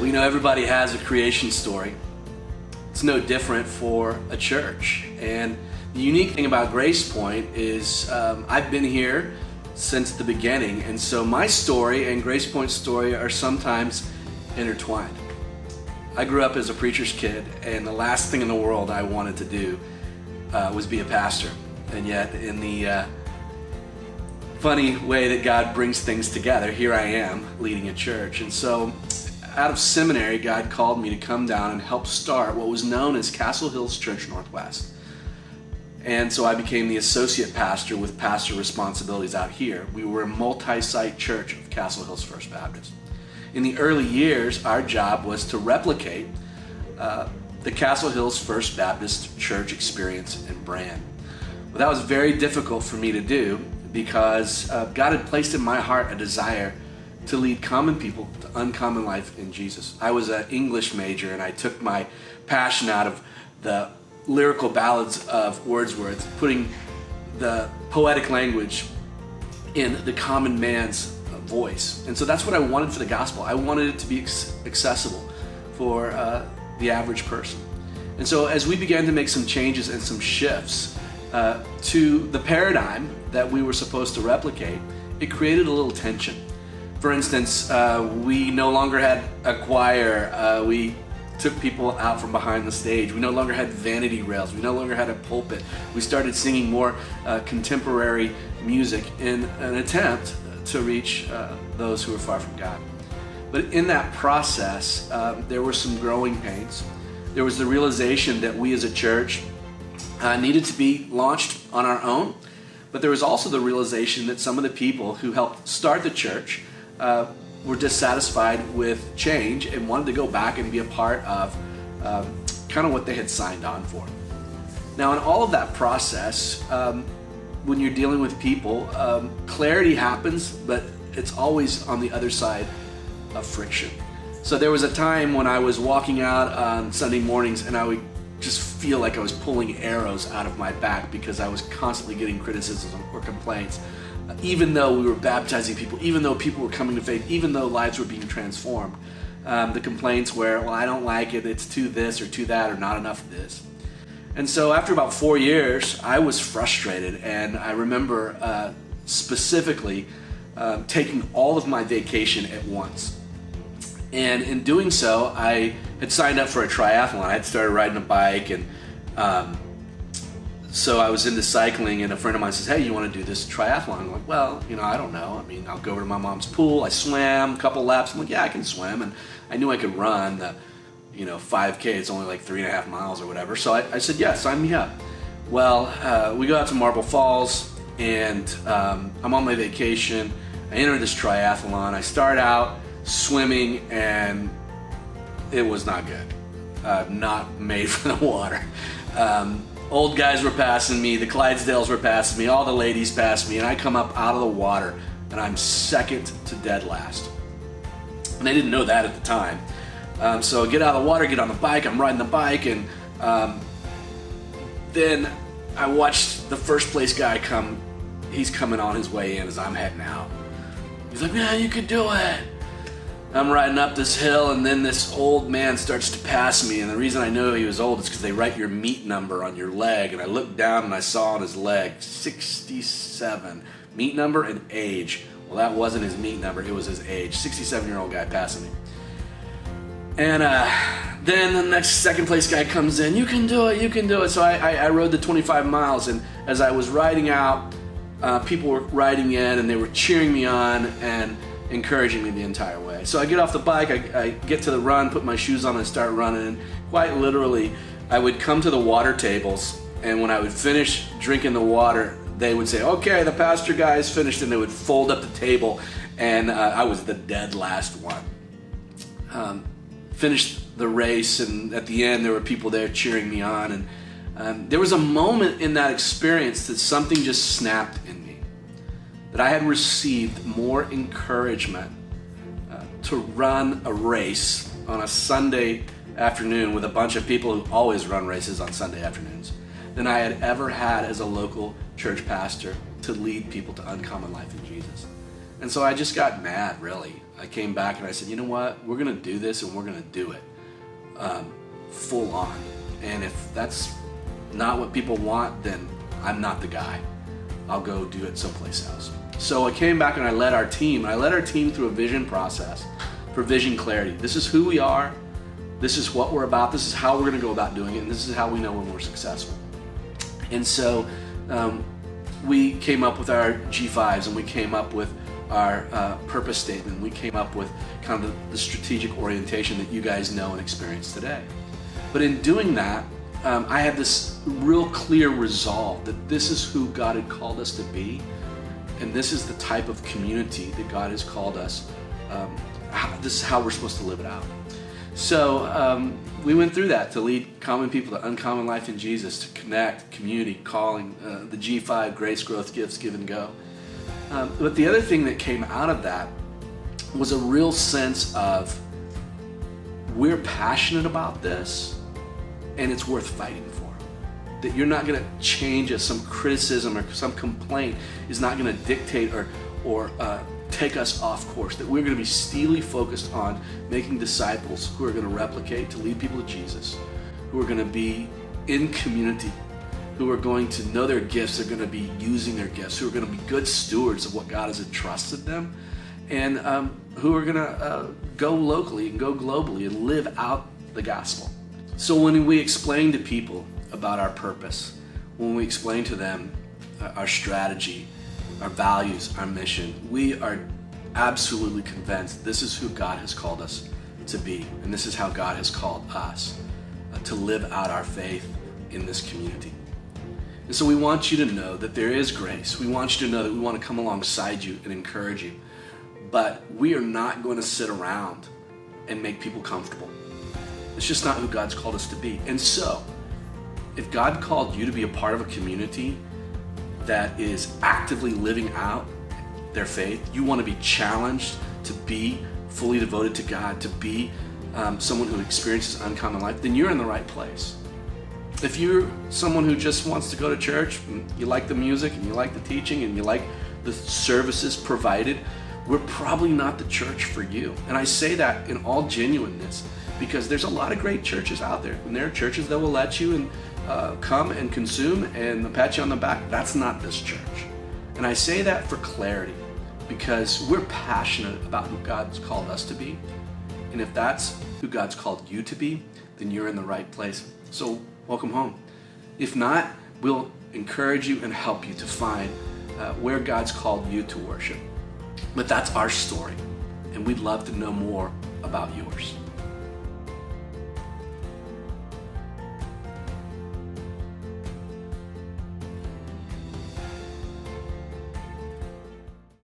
We know everybody has a creation story. It's no different for a church. And the unique thing about Grace Point is I've been here since the beginning, and so my story and Grace Point's story are sometimes intertwined. I grew up as a preacher's kid, and the last thing in the world I wanted to do was be a pastor. And yet, in the funny way that God brings things together, here I am leading a church. And so out of seminary, God called me to come down and help start what was known as Castle Hills Church Northwest. And so I became the associate pastor with pastor responsibilities out here. We were a multi-site church of Castle Hills First Baptist. In the early years, our job was to replicate the Castle Hills First Baptist church experience and brand. Well, that was very difficult for me to do because God had placed in my heart a desire to lead common people to uncommon life in Jesus. I was an English major, and I took my passion out of the lyrical ballads of Wordsworth, putting the poetic language in the common man's voice. And so that's what I wanted for the gospel. I wanted it to be accessible for the average person. And so as we began to make some changes and some shifts to the paradigm that we were supposed to replicate, it created a little tension. For instance, we no longer had a choir. We took people out from behind the stage. We no longer had vanity rails. We no longer had a pulpit. We started singing more contemporary music in an attempt to reach those who are far from God. But in that process, there were some growing pains. There was the realization that we as a church needed to be launched on our own, but there was also the realization that some of the people who helped start the church were dissatisfied with change and wanted to go back and be a part of kind of what they had signed on for. Now, in all of that process, when you're dealing with people, clarity happens, but it's always on the other side of friction. So there was a time when I was walking out on Sunday mornings and I would just feel like I was pulling arrows out of my back because I was constantly getting criticism or complaints. Even though we were baptizing people, even though people were coming to faith, even though lives were being transformed, the complaints were, well, I don't like it, it's too this or too that or not enough of this. And so after about 4 years, I was frustrated, and I remember specifically taking all of my vacation at once. And in doing so, I had signed up for a triathlon. I had started riding a bike, and so I was into cycling, and a friend of mine says, hey, you want to do this triathlon? I'm like, well, I don't know. I mean, I'll go over to my mom's pool. I swam a couple laps. I'm like, yeah, I can swim. And I knew I could run the 5K. It's only like 3.5 miles or whatever. So I said, yeah, sign me up. Well, we go out to Marble Falls, and I'm on my vacation. I enter this triathlon. I start out swimming, and it was not good. Not made for the water. Old guys were passing me, the Clydesdales were passing me, all the ladies passed me, and I come up out of the water, and I'm second to dead last. And I didn't know that at the time. So I get out of the water, get on the bike, I'm riding the bike, and then I watched the first place guy come. He's coming on his way in as I'm heading out. He's like, yeah, you could do it. I'm riding up this hill, and then this old man starts to pass me, and the reason I know he was old is because they write your meat number on your leg, and I looked down and I saw on his leg 67, meat number and age. Well, that wasn't his meat number, it was his age. 67-year-old guy passing me. And then the next second place guy comes in, you can do it, you can do it. So I rode the 25 miles, and as I was riding out, people were riding in, and they were cheering me on and encouraging me the entire way. So I get off the bike, I get to the run, put my shoes on, and start running. And quite literally, I would come to the water tables, and when I would finish drinking the water, they would say, okay, the pastor guy is finished, and they would fold up the table, and I was the dead last one. Finished the race, and at the end, there were people there cheering me on, and there was a moment in that experience that something just snapped in me, that I had received more encouragement to run a race on a Sunday afternoon with a bunch of people who always run races on Sunday afternoons than I had ever had as a local church pastor to lead people to uncommon life in Jesus. And so I just got mad, really. I came back and I said, you know what? We're going to do this, and we're going to do it full on. And if that's not what people want, then I'm not the guy. I'll go do it someplace else. So I came back and I led our team. I led our team through a vision process for vision clarity. This is who we are. This is what we're about. This is how we're going to go about doing it. And this is how we know when we're successful. And so we came up with our G5s, and we came up with our purpose statement. We came up with kind of the strategic orientation that you guys know and experience today. But in doing that, I had this real clear resolve that this is who God had called us to be, and this is the type of community that God has called us. This is how we're supposed to live it out. So we went through that to lead common people to uncommon life in Jesus, to connect, community, calling, the G5, grace, growth, gifts, give and go. But the other thing that came out of that was a real sense of we're passionate about this, and it's worth fighting for. That you're not going to change us. Some criticism or some complaint is not going to dictate or take us off course. That we're going to be steely focused on making disciples who are going to replicate, to lead people to Jesus, who are going to be in community, who are going to know their gifts, are going to be using their gifts, who are going to be good stewards of what God has entrusted them, and who are going to go locally and go globally and live out the gospel. So when we explain to people about our purpose, when we explain to them our strategy, our values, our mission, we are absolutely convinced this is who God has called us to be, and this is how God has called us to live out our faith in this community. And so we want you to know that there is grace. We want you to know that we want to come alongside you and encourage you, but we are not going to sit around and make people comfortable. It's just not who God's called us to be. And so, if God called you to be a part of a community that is actively living out their faith, you want to be challenged to be fully devoted to God, to be someone who experiences uncommon life, then you're in the right place. If you're someone who just wants to go to church, and you like the music and you like the teaching and you like the services provided, we're probably not the church for you. And I say that in all genuineness, because there's a lot of great churches out there, and there are churches that will let you and come and consume and pat you on the back. That's not this church. And I say that for clarity, because we're passionate about who God's called us to be. And if that's who God's called you to be, then you're in the right place. So welcome home. If not, we'll encourage you and help you to find where God's called you to worship. But that's our story, and we'd love to know more about yours.